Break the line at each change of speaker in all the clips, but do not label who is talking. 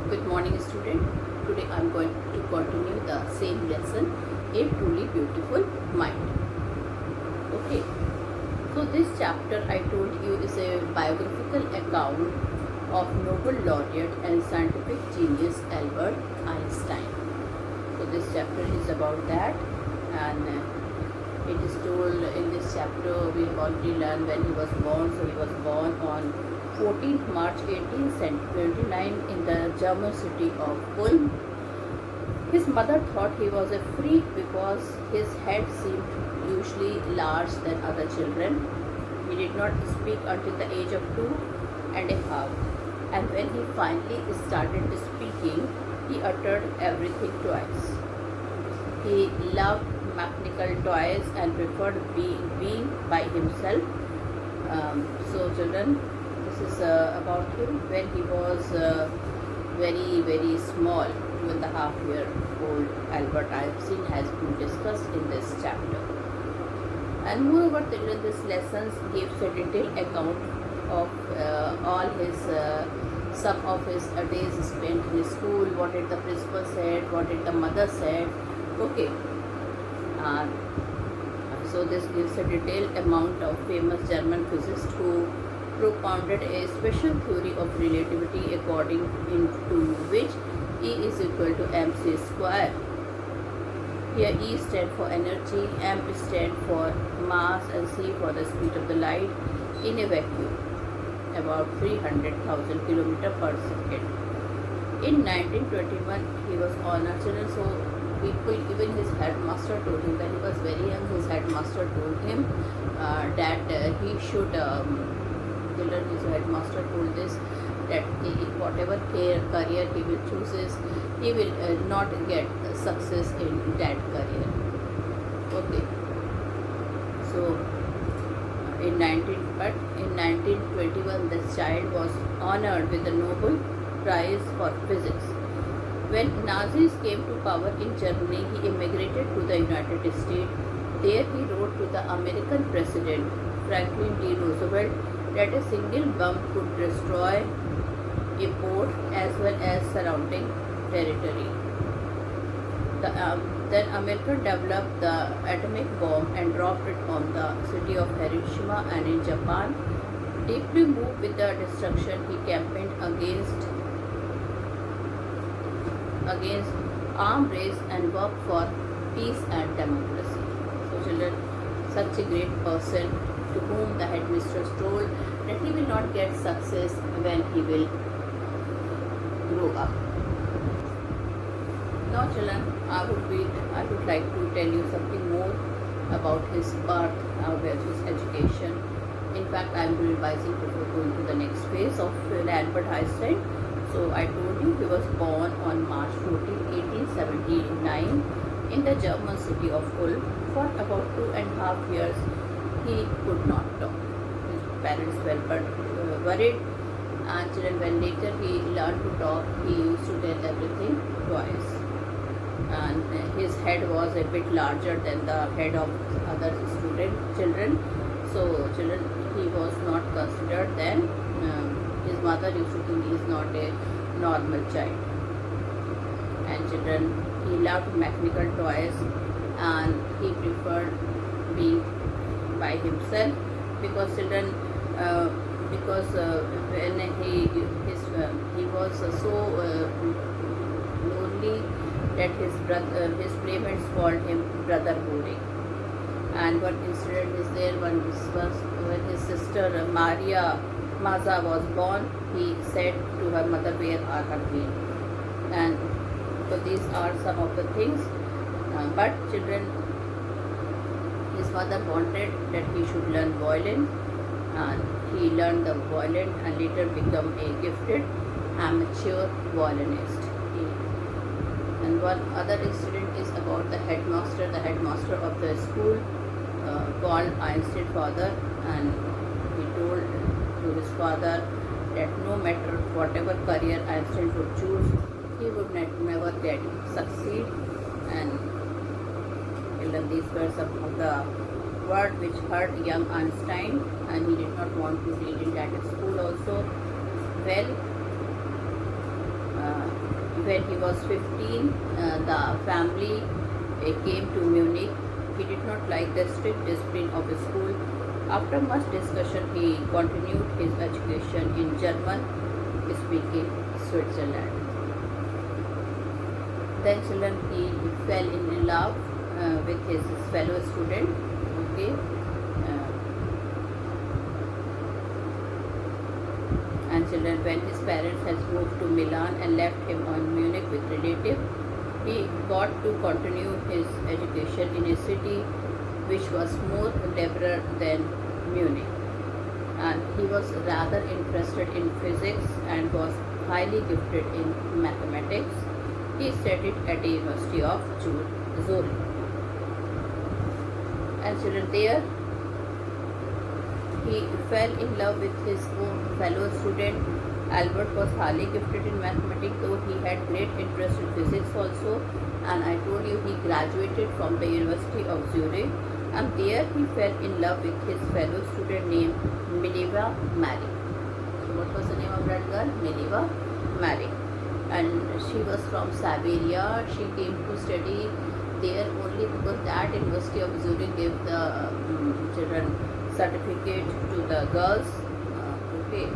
Good morning, student. Today I am going to continue the same lesson, A Truly Beautiful Mind. Okay. So this chapter I told you is a biographical account of Nobel laureate and scientific genius Albert Einstein. So this chapter is about that, and it is told in this chapter we have already learned when he was born. So he was born on 14th March 1829 in the German city of Ulm. His mother thought he was a freak because his head seemed usually large than other children. He did not speak until the age of 2.5, and when he finally started speaking, he uttered everything twice. He loved mechanical toys and preferred being by himself. So children, this is about him when he was very small, 2.5 year old. Albert Einstein has been discussed in this chapter. And moreover, children, this lesson gives a detailed account of all his some of his days spent in school. What did the principal said? What did the mother said? Okay. So this gives a detailed amount of famous German physicist who propounded a special theory of relativity according to which E is equal to mc square. Here E stands for energy, m stands for mass, and c for the speed of the light in a vacuum, about 300,000 km per second. In 1921, he was honored. So people, even his headmaster told him when he was very young. His headmaster told him that he should. His headmaster told this that whatever career he will choose, he will not get success in that career. Okay. So in 1921, this child was honored with the Nobel Prize for Physics. When Nazis came to power in Germany, he immigrated to the United States. There he wrote to the American President Franklin D. Roosevelt that a single bomb could destroy a port as well as surrounding territory. Then America developed the atomic bomb and dropped it on the city of Hiroshima, and in Japan, deeply moved with the destruction, he campaigned against arms race and worked for peace and democracy. So children, such a great person to whom the headmistress told that he will not get success when he will grow up. Now children, I would like to tell you something more about his birth, about his education. In fact, I am revising before going to the next phase of Albert Einstein. So I told you he was born on March 14, 1879 in the German city of Ulm. For about 2.5 years, he could not talk. His parents were worried, and children, when later he learned to talk, he used to tell everything twice. And his head was a bit larger than the head of other children. So children, he was not considered then. His mother used to think he is not a normal child. And children, he loved mechanical toys, and he preferred being by himself because children, when he was so lonely that his playmates called him Brother Boring. And one incident is there when his sister Maza was born. He said to her mother, "Where are her feet?" And so these are some of the things. But children, his mother wanted that he should learn violin, and he learned the violin and later become a gifted amateur violinist. And one other incident is about the headmaster of the school called Einstein's father, and he told to his father that no matter whatever career Einstein would choose, he would never get succeed. And these were some of the words which hurt young Einstein, and he did not want to read in that school also. Well, when he was 15, the family came to Munich. He did not like the strict discipline of the school. After much discussion, he continued his education in German-speaking Switzerland. Then children, he fell in love with his fellow student. Okay. And children, when his parents has moved to Milan and left him on Munich with relatives, he got to continue his education in a city which was more liberal than Munich. And he was rather interested in physics and was highly gifted in mathematics. He studied at the University of Zurich. And children, there he fell in love with his own fellow student. Albert was highly gifted in mathematics, though he had great interest in physics also. And I told you he graduated from the University of Zurich, and there he fell in love with his fellow student named Mileva Mary. So what was the name of that girl? Mileva Mary. And she was from Siberia. She came to study there only because that University of Zurich gave the children certificate to the girls. Okay,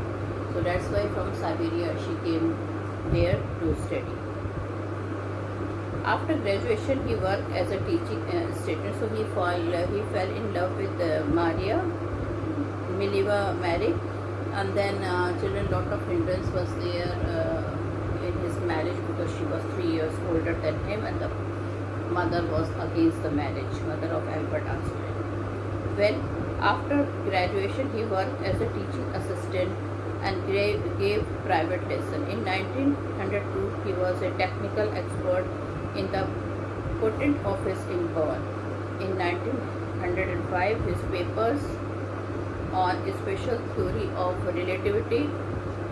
so that's why from Siberia she came there to study. After graduation, he worked as a teaching assistant. So he fell in love with Maria Mileva Mary, and then children, lot of hindrance was there in his marriage because she was 3 years older than him, and the mother was against the marriage, mother of Albert Einstein. Well, after graduation, he worked as a teaching assistant and gave private lesson. In 1902, he was a technical expert in the patent office in Bern. In 1905, his papers on special theory of relativity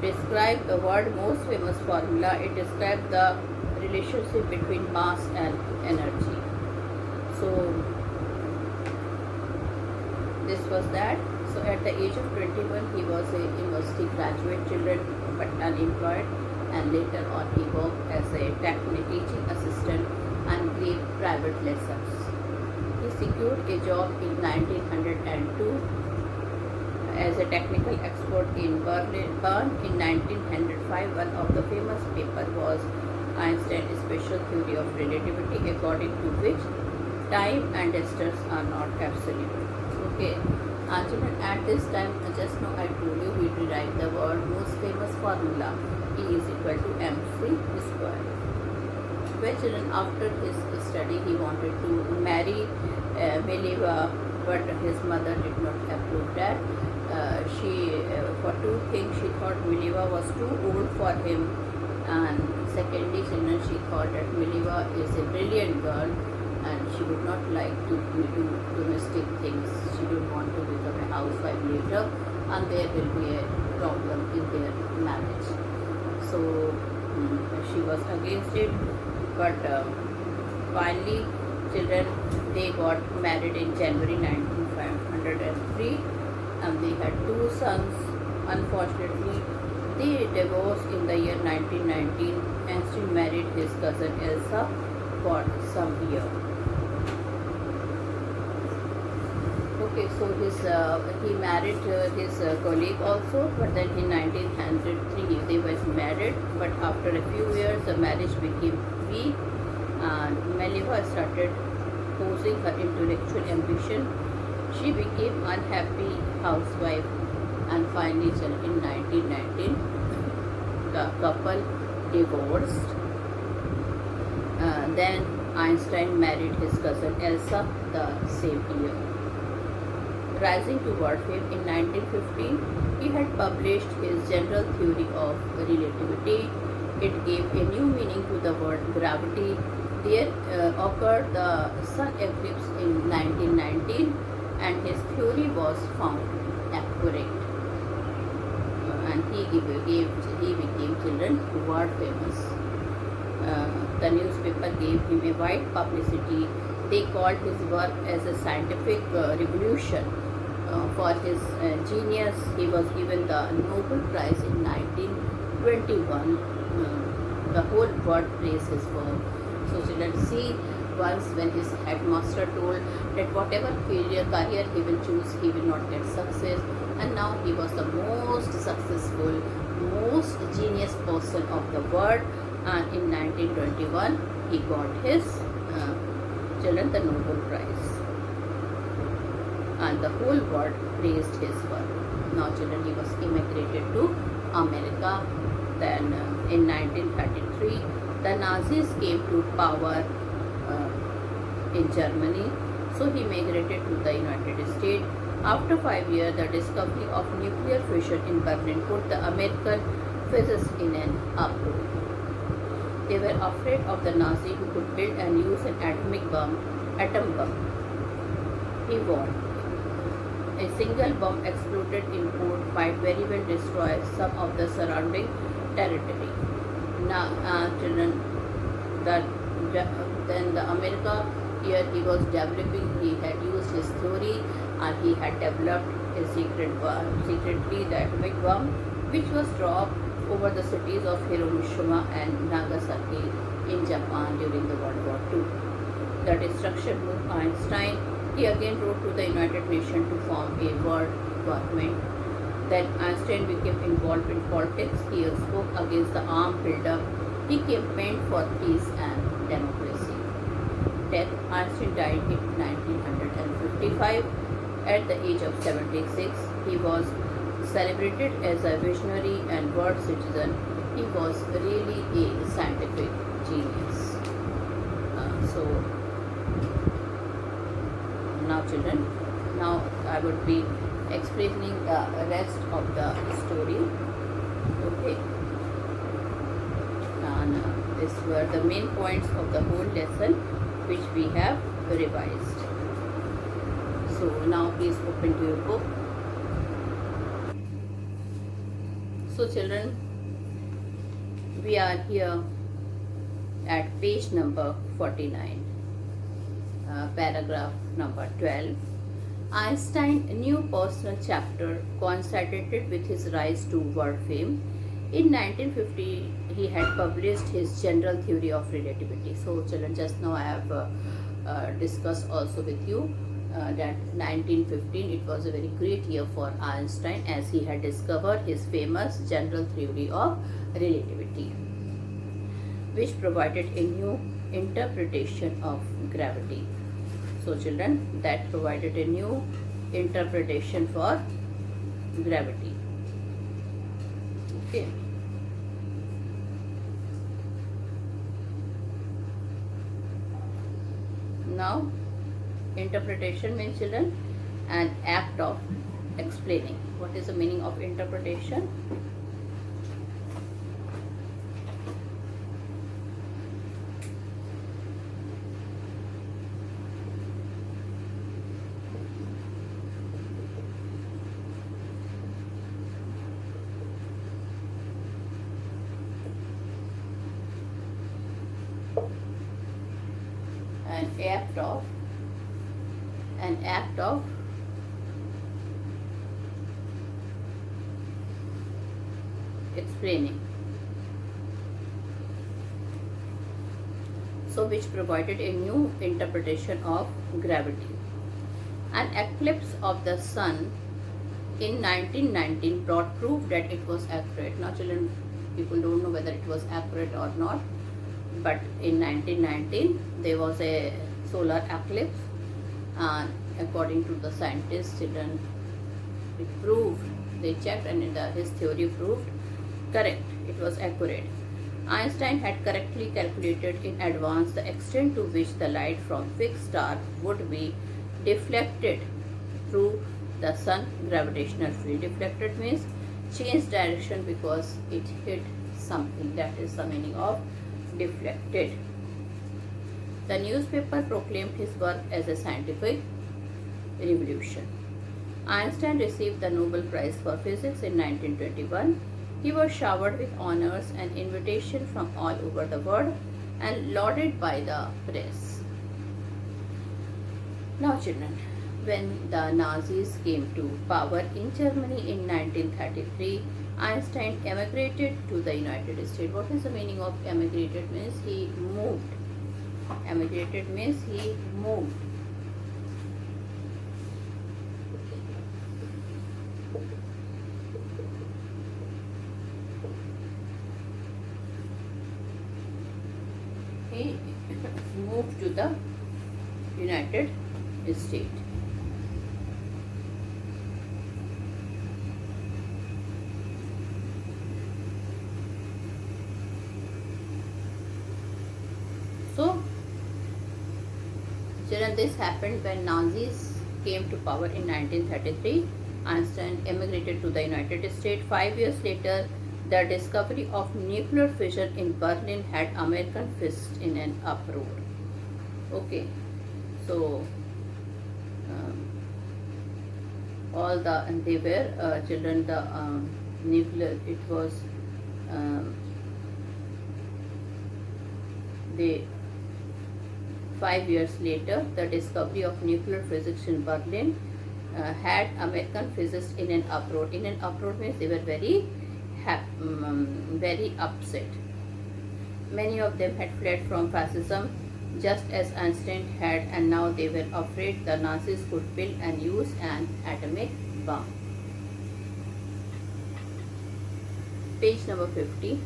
described the world's most famous formula. It described the relationship between mass and energy. So this was that. So at the age of 21, he was a university graduate children but unemployed, and later on he worked as a technical teaching assistant and gave private lessons. He secured a job in 1902 as a technical expert in Bern. In 1905, one of the famous papers was Einstein's special theory of relativity, according to which time and distance are not absolute. Okay. At this time, just now I told you, we derived the world's most famous formula, E is equal to mc square. Well, children, after his study, he wanted to marry Mileva, but his mother did not approve that. For two things, she thought Mileva was too old for him, and secondly, children, she thought that Mileva is a brilliant girl, and she would not like to do domestic things. She would want to become a housewife later, and there will be a problem in their marriage. So she was against it, but finally, children, they got married in January 1903, and they had 2 sons. Unfortunately, they divorced in the year 1919, and she married his cousin Elsa for some years. Okay, so he married his colleague also, but then in 1903 they were married, but after a few years the marriage became weak, and Mileva started posing her intellectual ambition. She became unhappy housewife, and finally in 1919 the couple divorced. Then Einstein married his cousin Elsa the same year. Rising to world fame in 1915, he had published his general theory of relativity. It gave a new meaning to the word gravity. There occurred the sun eclipse in 1919, and his theory was found accurate. And he became children world famous. The newspaper gave him a wide publicity. They called his work as a scientific revolution. For his genius, he was given the Nobel Prize in 1921. The whole world praised his work. So let's see, once when his headmaster told that whatever career he will choose, he will not get success. And now he was the most successful, most genius person of the world. And in 1921, he got his children the Nobel Prize. And the whole world praised his work. Now children, he was immigrated to America. Then in 1933, the Nazis came to power in Germany. So he migrated to the United States. After 5 years, the discovery of nuclear fission in Berlin put the American physicists in an uproar. They were afraid of the Nazi who could build and use an atom bomb. He warned. A single bomb exploded in port might very well destroy some of the surrounding territory. Now, children, then the America here he was developing, he had used his theory and he had developed a secretly the atomic bomb, which was dropped over the cities of Hiroshima and Nagasaki in Japan during the World War II. The destruction moved Einstein. He again wrote to the United Nations to form a world government. Then Einstein became involved in politics. He spoke against the armed buildup. He campaigned for peace and democracy. Death: Einstein died in 1955 at the age of 76. He was celebrated as a visionary and world citizen. He was really a scientific genius. So now children, now I would be explaining the rest of the story. Okay, and these were the main points of the whole lesson which we have revised. So now please open to your book. So children, we are here at page number 49, paragraph number 12. Einstein, a new personal chapter coincided with his rise to world fame. In 1950, he had published his general theory of relativity. So children, just now I have discussed also with you that 1915, it was a very great year for Einstein as he had discovered his famous general theory of relativity, which provided a new interpretation of gravity. So children, that provided a new interpretation for gravity. Okay. Now, interpretation means children an act of explaining. What is the meaning of interpretation? An act of explaining. So which provided a new interpretation of gravity. An eclipse of the sun in 1919 brought proof that it was accurate. Now children, people don't know whether it was accurate or not, but in 1919 there was a solar eclipse, and according to the scientists, children, it proved, they checked and his theory proved correct, it was accurate. Einstein had correctly calculated in advance the extent to which the light from fixed star would be deflected through the sun gravitational field. Deflected means change direction because it hit something. That is the meaning of deflected. The newspaper proclaimed his work as a scientific revolution. Einstein received the Nobel Prize for Physics in 1921. He was showered with honors and invitations from all over the world and lauded by the press. Now children, when the Nazis came to power in Germany in 1933, Einstein emigrated to the United States. What is the meaning of emigrated? Means he moved. Emigrated means he moved. He moved to the United States. So, children, this happened when Nazis came to power in 1933. Einstein emigrated to the United States. 5 years later, the discovery of nuclear fission in Berlin had American physicists in an uproar. Okay, so all the and they were children the nuclear. It was they 5 years later, the discovery of nuclear physics in Berlin had American physicists in an uproar. In an uproar means they were very upset. Many of them had fled from fascism, just as Einstein had, and now they were afraid the Nazis could build and use an atomic bomb. Page number 50.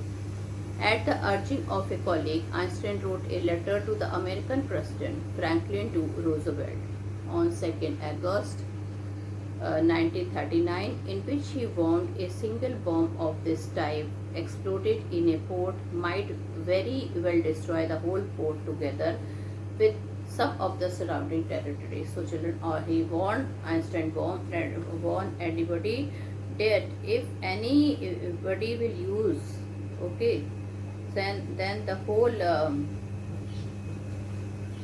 At the urging of a colleague, Einstein wrote a letter to the American President Franklin D. Roosevelt on 2nd August 1939, in which he warned a single bomb of this type exploded in a port might very well destroy the whole port together with some of the surrounding territory. So children, he warned, Einstein warned anybody that if anybody will use, okay, then the whole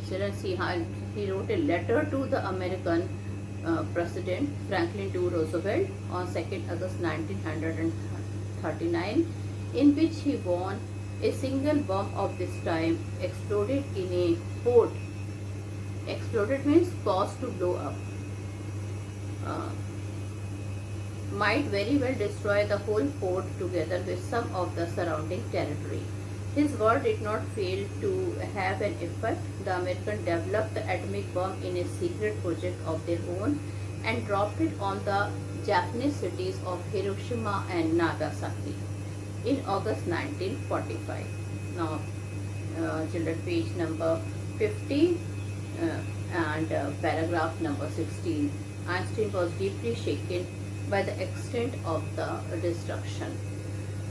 children, see how he wrote a letter to the American President Franklin D. Roosevelt on 2nd August 1939, in which he warned a single bomb of this type exploded in a port. Exploded means caused to blow up. Might very well destroy the whole port together with some of the surrounding territory. His word did not fail to have an effect. The Americans developed the atomic bomb in a secret project of their own and dropped it on the Japanese cities of Hiroshima and Nagasaki in August 1945. Now, children, page number 50 and paragraph number 16. Einstein was deeply shaken by the extent of the destruction.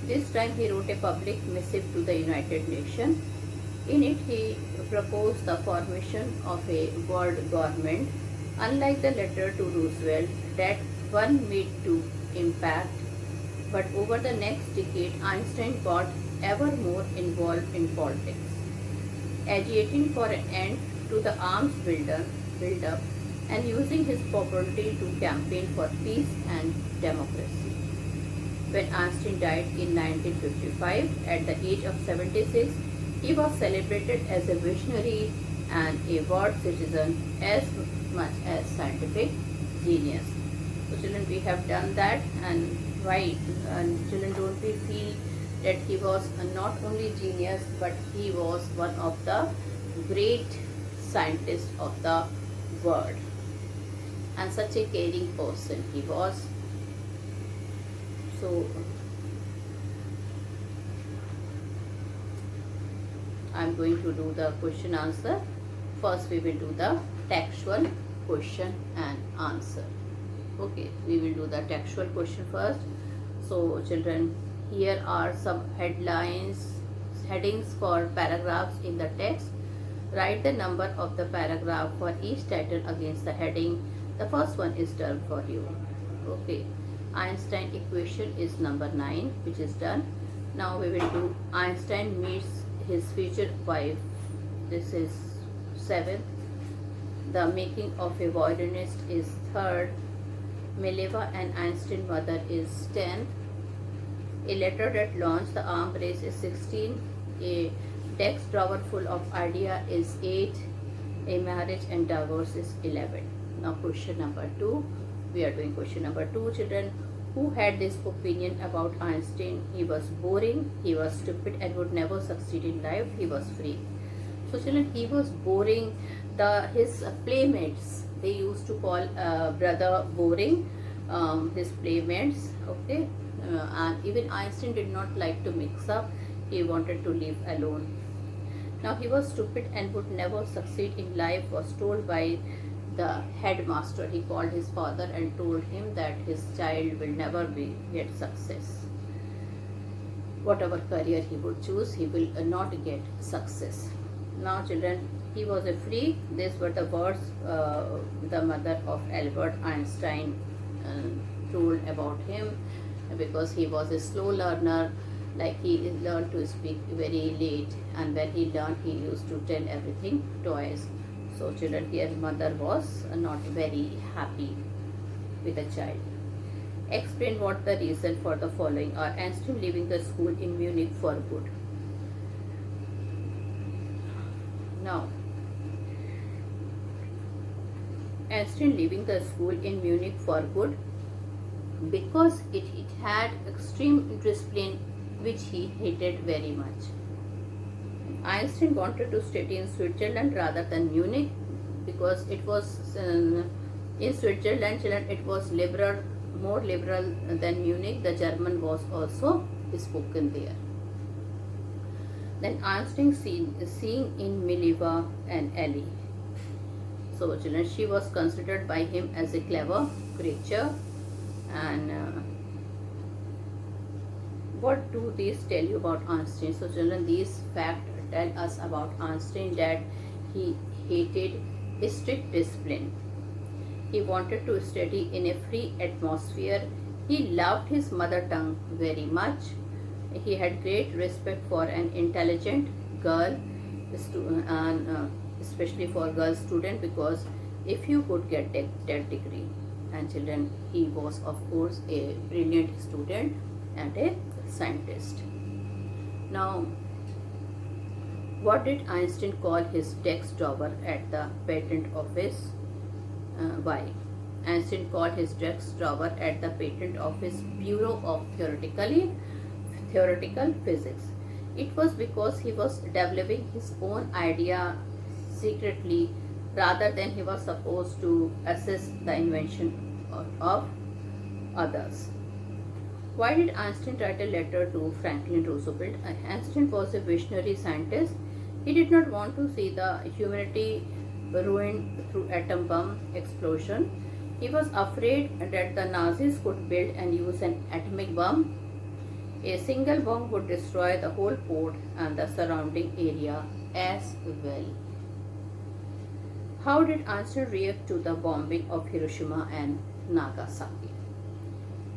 This time he wrote a public missive to the United Nations. In it he proposed the formation of a world government, unlike the letter to Roosevelt that one made to impact. But over the next decade, Einstein got ever more involved in politics, agitating for an end to the arms build-up and using his popularity to campaign for peace and democracy. When Einstein died in 1955 at the age of 76, he was celebrated as a visionary and a world citizen as much as scientific genius. So children, we have done that, and why? Children, don't we feel that he was not only genius but he was one of the great scientists of the world, and such a caring person he was. So I'm going to do the question answer. First we will do the textual question and answer. Okay, we will do the textual question first. So children, here are some headings for paragraphs in the text. Write the number of the paragraph for each title against the heading. The first one is done for you. Okay, Einstein equation is number 9, which is done. Now we will do Einstein meets his future wife. This is 7th. The making of a violinist is 3rd. Mileva and Einstein mother is 10th. A letter that launched the arm race is 16. A desk drawer full of idea is 8. A marriage and divorce is 11. Now question number 2. We are doing question number 2, children. Who had this opinion about Einstein? He was boring, he was stupid and would never succeed in life, he was free. So children, he was boring. His playmates, they used to call brother boring, his playmates, okay. And even Einstein did not like to mix up, he wanted to live alone. Now he was stupid and would never succeed in life, was told by the headmaster. He called his father and told him that his child will never get success. Whatever career he would choose, he will not get success. Now children, he was a freak. These were the words the mother of Albert Einstein told about him, because he was a slow learner. Like, he learned to speak very late, and when he learned, he used to tell everything twice. So children, here mother was not very happy with the child. Explain what the reason for the following are. Einstein leaving the school in Munich for good. Now, Einstein leaving the school in Munich for good because it had extreme discipline which he hated very much. Einstein wanted to study in Switzerland rather than Munich because it was in Switzerland, it was liberal, more liberal than Munich. The German was also spoken there. Then Einstein seeing in Mileva and Ellie. So children, she was considered by him as a clever creature. And what do these tell you about Einstein? So children, these facts tell us about Einstein that he hated strict discipline. He wanted to study in a free atmosphere. He loved his mother tongue very much. He had great respect for an intelligent girl, and especially for girl student, because if you could get that degree. And children, he was of course a brilliant student and a scientist. Now, what did Einstein call his desk drawer at the patent office? Why? Einstein called his desk drawer at the patent office Bureau of Theoretical Physics. It was because he was developing his own idea secretly rather than he was supposed to assess the invention of others. Why did Einstein write a letter to Franklin Roosevelt? Einstein was a visionary scientist. He did not want to see the humanity ruined through atom bomb explosion. He was afraid that the Nazis could build and use an atomic bomb. A single bomb would destroy the whole port and the surrounding area as well. How did Einstein react to the bombing of Hiroshima and Nagasaki?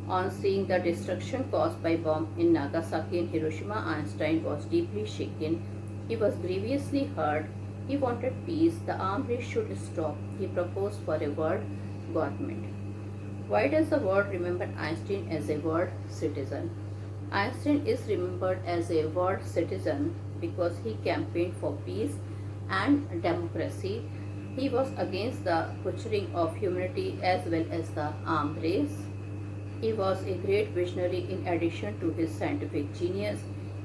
On seeing the destruction caused by bomb in Nagasaki and Hiroshima, Einstein was deeply shaken. He was grievously hurt. He wanted peace. The arms race should stop. He proposed for a world government. Why does the world remember Einstein as a world citizen? Einstein is remembered as a world citizen because he campaigned for peace and democracy. He was against the butchering of humanity as well as the arms race. He was a great visionary in addition to his scientific genius.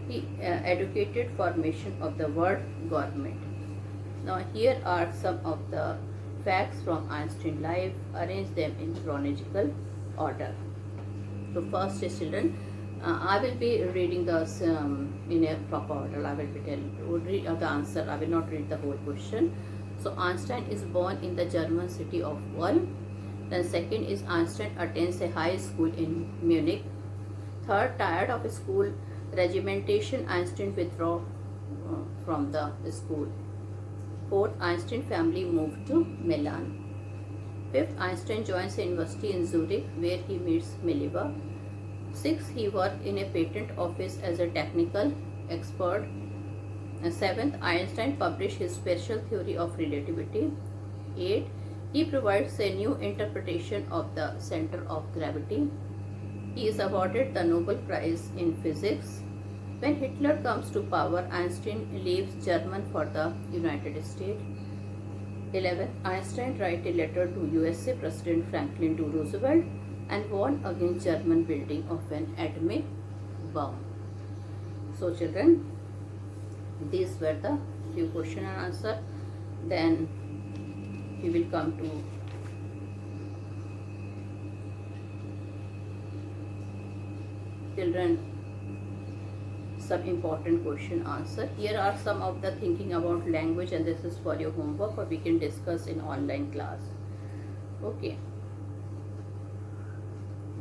He advocated formation of the world government. Now here are some of the facts from Einstein life. Arrange them in chronological order. So first is children, I will be reading this in a proper order. I will be read the answer. I will not read the whole question. So Einstein is born in the German city of Ulm. Then second is Einstein attends a high school in Munich. Third, tired of school regimentation, Einstein withdraw from the school. Fourth, Einstein family moved to Milan. Fifth, Einstein joins a university in Zurich where he meets Mileva. Sixth, he worked in a patent office as a technical expert. And seventh, Einstein published his special theory of relativity. Eighth, he provides a new interpretation of the center of gravity. He is awarded the Nobel Prize in Physics. When Hitler comes to power, Einstein leaves Germany for the United States. 11. Einstein writes a letter to USA President Franklin D. Roosevelt. and warned against German building of an atomic bomb. So children, these were the few question and answer. Then we will come to children some important question answer. Here are some of the thinking about language, and this is for your homework, or we can discuss in online class. Okay,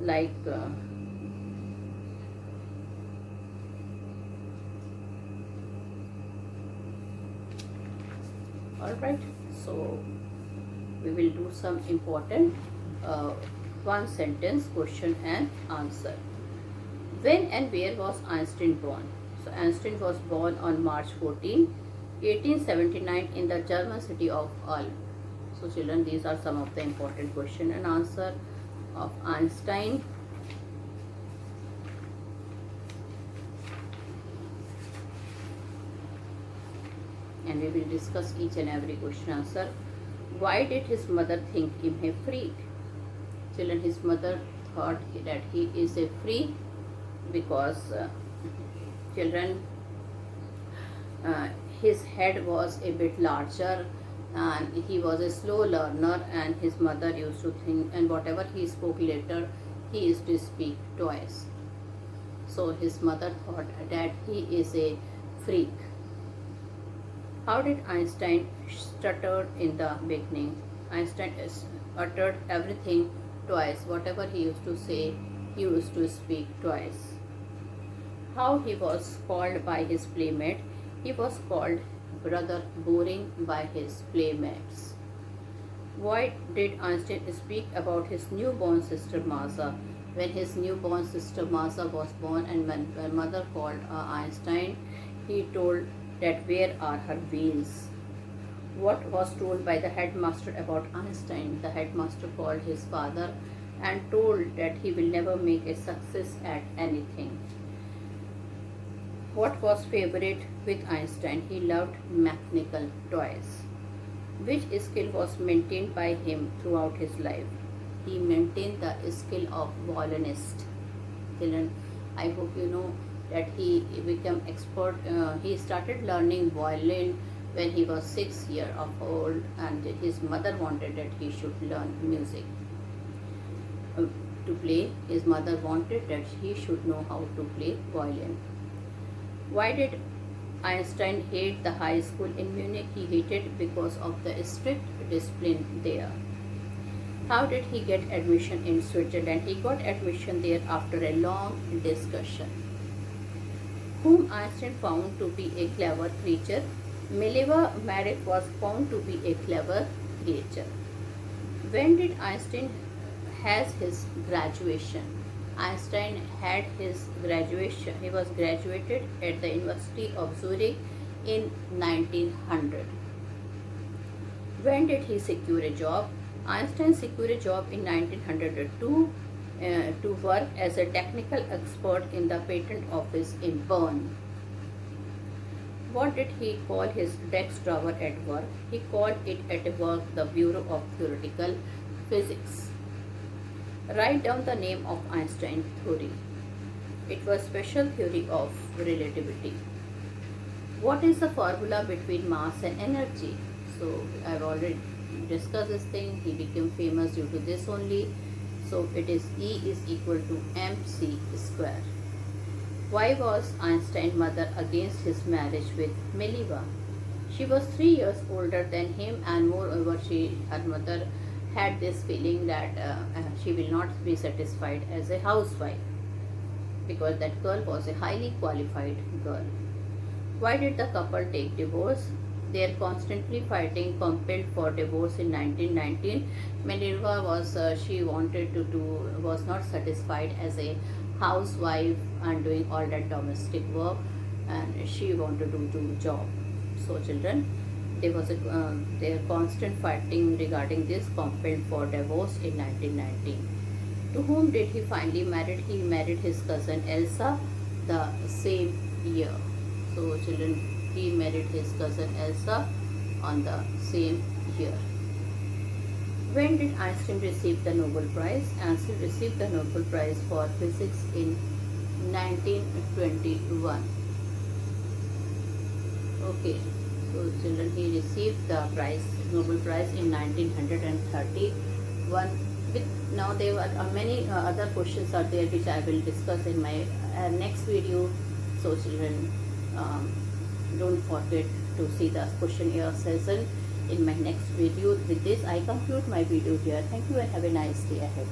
like all right, so we will do some important one sentence question and answer. When and where was Einstein born? So Einstein was born on March 14, 1879 in the German city of Ulm. So children, these are some of the important question and answer of Einstein. And we will discuss each and every question answer. Why did his mother think him a freak? Children, his mother thought that he is a freak because children, his head was a bit larger and he was a slow learner, and his mother used to think, and whatever he spoke later, he used to speak twice. So his mother thought that he is a freak. How did Einstein stutter in the beginning? Einstein uttered everything twice. Whatever he used to say, he used to speak twice. How he was called by his playmate? He was called Brother Boring by his playmates. Why did Einstein speak about his newborn sister Masa? When his newborn sister Masa was born, and when mother called Einstein, he told that where are her wheels? What was told by the headmaster about Einstein? The headmaster called his father and told that he will never make a success at anything. What was favorite with Einstein? He loved mechanical toys. Which skill was maintained by him throughout his life? He maintained the skill of violinist. Children, I hope you know that he became expert. He started learning violin when he was 6 years of old, and his mother wanted that he should learn music. To play, his mother wanted that he should know how to play violin. Why did Einstein hate the high school in Munich? He hated because of the strict discipline there. How did he get admission in Switzerland? He got admission there after a long discussion. Whom Einstein found to be a clever creature? Mileva Maric was found to be a clever creature. When did Einstein has his graduation? Einstein had his graduation. He was graduated at the University of Zurich in 1900. When did he secure a job? Einstein secured a job in 1902 to work as a technical expert in the patent office in Bern. What did he call his desk drawer at work? He called it at work the Bureau of Theoretical Physics. Write down the name of Einstein theory. It was special theory of relativity. What is the formula between mass and energy? So I've already discussed this thing. He became famous due to this only. So it is E is equal to mc square. Why was Einstein's mother against his marriage with Mileva? She was 3 years older than him, and moreover her mother had this feeling that she will not be satisfied as a housewife because that girl was a highly qualified girl. Why did the couple take divorce? They are constantly fighting, compelled for divorce in 1919. Minerva was was not satisfied as a housewife and doing all that domestic work, and she wanted to do job. So children, there was their constant fighting regarding this, compelled for divorce in 1919. To whom did he finally marry? He married his cousin Elsa the same year. So children, he married his cousin Elsa on the same year. When did Einstein receive the Nobel Prize? Einstein received the Nobel Prize for Physics in 1921. Okay, so children, he received the Nobel Prize in 1931. Now there are many other questions are there which I will discuss in my next video. So children, don't forget to see the questionnaire session in my next video. With this I conclude my video here. Thank you and have a nice day ahead.